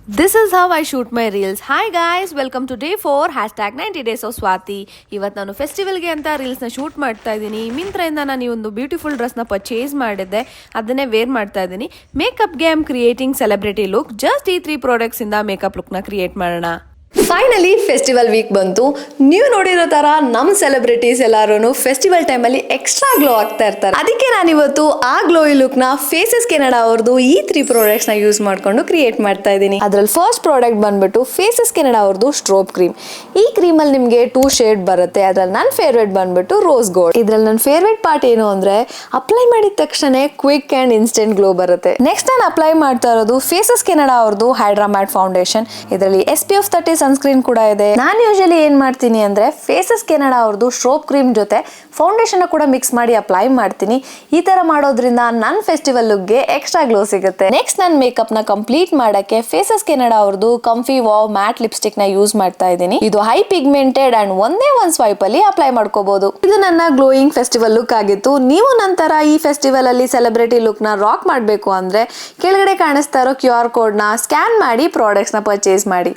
This is how I shoot my reels. Hi guys, welcome to day 4 #90 days of Swati. ಇವತ್ತು ನಾನು ಫೆಸ್ಟಿವಲ್ಗೆ ಅಂತ ರೀಲ್ಸ್ನ shoot ಮಾಡ್ತಾ ಇದ್ದೀನಿ. ಮಿಂತ್ರದಿಂದ ನಾನು ಈ ಒಂದು ಬ್ಯೂಟಿಫುಲ್ ಡ್ರೆಸ್ನ ಪರ್ಚೇಸ್ ಮಾಡಿದ್ದೆ, ಅದನ್ನೇ ವೇರ್ ಮಾಡ್ತಾ ಇದ್ದೀನಿ. ಮೇಕಪ್ಗೆ I am creating celebrity look. Just ಈ 3 ಪ್ರಾಡಕ್ಟ್ಸ್ ಇಂದ ಮೇಕಪ್ ಲುಕ್ನ ಕ್ರಿಯೇಟ್ ಮಾಡೋಣ. ಫೈನಲಿ ಫೆಸ್ಟಿವಲ್ ವೀಕ್ ಬಂತು. ನೀವು ನೋಡಿರೋ ತರ ನಮ್ಮ ಸೆಲೆಬ್ರಿಟೀಸ್ ಎಲ್ಲಾರು ಫೆಸ್ಟಿವಲ್ ಟೈಮಲ್ಲಿ ಎಕ್ಸ್ಟ್ರಾ ಗ್ಲೋ ಆಗ್ತಾ ಇರ್ತಾರೆ. ಅದಕ್ಕೆ ನಾನು ಇವತ್ತು ಆ ಗ್ಲೋಯಿ ಲುಕ್ ನ ಫೇಸಸ್ ಕೆನಡಾ ಅವ್ರದ್ದು ಈ 3 ಪ್ರಾಡಕ್ಟ್ಸ್ ನ ಯೂಸ್ ಮಾಡ್ಕೊಂಡು ಕ್ರಿಯೇಟ್ ಮಾಡ್ತಾ ಇದ್ದೀನಿ. ಅದ್ರಲ್ಲಿ ಫಸ್ಟ್ ಪ್ರಾಡಕ್ಟ್ ಬಂದ್ಬಿಟ್ಟು ಫೇಸಸ್ ಕೆನಡಾ ಅವ್ರದ್ದು ಸ್ಟ್ರೋಬ್ ಕ್ರೀಮ್. ಈ ಕ್ರೀಮ್ ಅಲ್ಲಿ ನಿಮ್ಗೆ 2 ಶೇಡ್ ಬರುತ್ತೆ. ಅದ್ರಲ್ಲಿ ನನ್ನ ಫೇವ್ರೇಟ್ ಬಂದ್ಬಿಟ್ಟು ರೋಸ್ ಗೋಲ್ಡ್. ಇದ್ರಲ್ಲಿ ನನ್ನ ಫೇವ್ರೇಟ್ ಪಾರ್ಟ್ ಏನು ಅಂದ್ರೆ ಅಪ್ಲೈ ಮಾಡಿದ ತಕ್ಷಣ ಕ್ವಿಕ್ ಅಂಡ್ ಇನ್ಸ್ಟೆಂಟ್ ಗ್ಲೋ ಬರುತ್ತೆ. ನೆಕ್ಸ್ಟ್ ನಾನು ಅಪ್ಲೈ ಮಾಡ್ತಾ ಇರೋದು ಫೇಸಸ್ ಕೆನಡಾ ಅವ್ರದ್ದು ಹೈಡ್ರಾ ಮ್ಯಾಟ್ ಫೌಂಡೇಶನ್. ಇದರಲ್ಲಿ SPF 30 ಸನ್ಸ್ಕ್ರೀನ್ ಕೂಡ ಇದೆ. ನಾನು ಯೂಶಲಿ ಏನ್ ಮಾಡ್ತೀನಿ ಅಂದ್ರೆ ಫೇಸಸ್ ಕೆನಡಾ ಅವ್ರದ್ದು ಸ್ಟ್ರೋಬ್ ಕ್ರೀಮ್ ಜೊತೆ ಫೌಂಡೇಶನ್ ಕೂಡ ಮಿಕ್ಸ್ ಮಾಡಿ ಅಪ್ಲೈ ಮಾಡ್ತೀನಿ. ಈ ತರ ಮಾಡೋದ್ರಿಂದ ನನ್ನ ಫೆಸ್ಟಿವಲ್ ಲುಕ್ ಗೆ ಎಕ್ಸ್ಟ್ರಾ ಗ್ಲೋ ಸಿಗುತ್ತೆ. ನೆಕ್ಸ್ಟ್ ನನ್ನ ಮೇಕಪ್ ನ ಕಂಪ್ಲೀಟ್ ಮಾಡಕ್ಕೆ ಫೇಸಸ್ ಕೆನಡಾ ಅವ್ರದ್ದು ಕಂಫಿ ವಾವ್ ಮ್ಯಾಟ್ ಲಿಪ್ಸ್ಟಿಕ್ ನ ಯೂಸ್ ಮಾಡ್ತಾ ಇದ್ದೀನಿ. ಇದು ಹೈ ಪಿಗ್ಮೆಂಟೆಡ್ ಅಂಡ್ ಒಂದೇ ಒಂದು ಸ್ವೈಪ್ ಅಲ್ಲಿ ಅಪ್ಲೈ ಮಾಡ್ಕೋಬಹುದು. ಇದು ನನ್ನ ಗ್ಲೋಯಿಂಗ್ ಫೆಸ್ಟಿವಲ್ ಲುಕ್ ಆಗಿತ್ತು. ನೀವು ನಂತರ ಈ ಫೆಸ್ಟಿವಲ್ ಅಲ್ಲಿ ಸೆಲೆಬ್ರಿಟಿ ಲುಕ್ ನ ರಾಕ್ ಮಾಡಬೇಕು ಅಂದ್ರೆ ಕೆಳಗಡೆ ಕಾಣಿಸ್ತಾ ಇರೋ QR ಕೋಡ್ ನ ಸ್ಕ್ಯಾನ್ ಮಾಡಿ ಪ್ರಾಡಕ್ಟ್ಸ್ ನ ಪರ್ಚೇಸ್ ಮಾಡಿ.